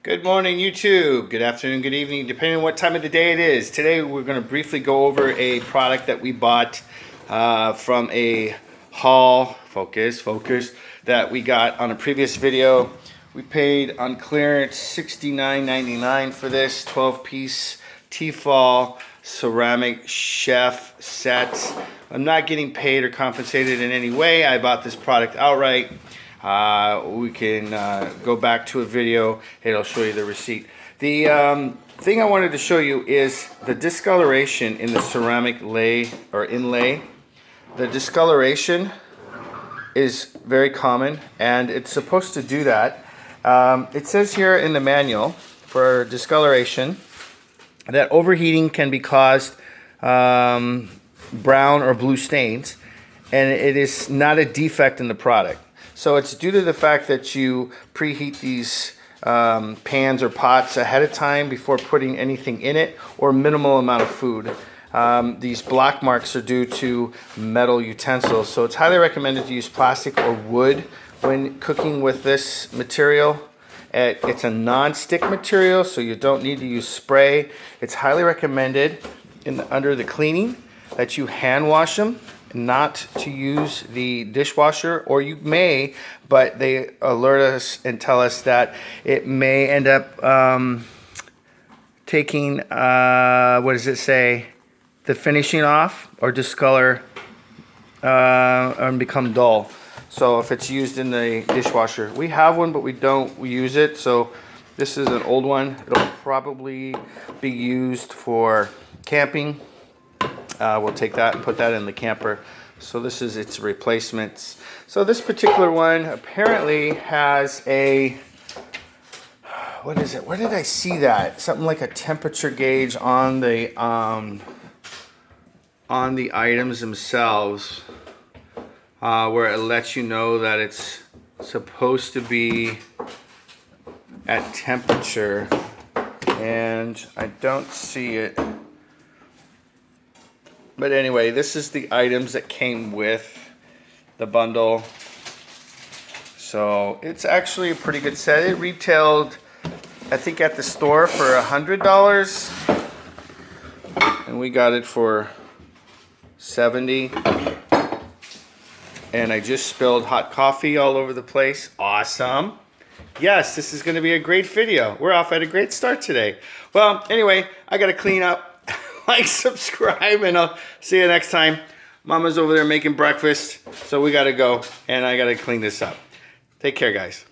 Good morning, YouTube. Good afternoon, good evening, depending on what time of the day it is. Today we're going to briefly go over a product that we bought from a haul, focus, that we got on a previous video. We paid on clearance $69.99 for this 12-piece T-fal ceramic chef set. I'm not getting paid or compensated in any way. I bought this product outright. We can go back to a video. It'll show you the receipt. The thing I wanted to show you is the discoloration in the ceramic lay or inlay. The discoloration is very common, and it's supposed to do that. It says here in the manual for discoloration that overheating can be caused brown or blue stains, and it is not a defect in the product. So it's due to the fact that you preheat these pans or pots ahead of time before putting anything in it, or minimal amount of food. These black marks are due to metal utensils. So it's highly recommended to use plastic or wood when cooking with this material. It's a non-stick material, so you don't need to use spray. It's highly recommended under the cleaning that you hand wash them, not to use the dishwasher, or you may, but they alert us and tell us that it may end up taking, what does it say, the finishing off or discolor and become dull. So if it's used in the dishwasher, we have one, but we don't use it. So this is an old one. It'll probably be used for camping. We'll take that and put that in the camper. So this is its replacements. So this particular one apparently has a, what is it? Where did I see that? Something like a temperature gauge on the items themselves, where it lets you know that it's supposed to be at temperature, and I don't see it. But anyway, this is the items that came with the bundle. So it's actually a pretty good set. It retailed, I think, at the store for $100, and we got it for $70. And I just spilled hot coffee all over the place. Awesome. Yes, this is going to be a great video. We're off at a great start today. Well, anyway, I got to clean up. Like, subscribe, and I'll see you next time. Mama's over there making breakfast, so we got to go, and I got to clean this up. Take care, guys.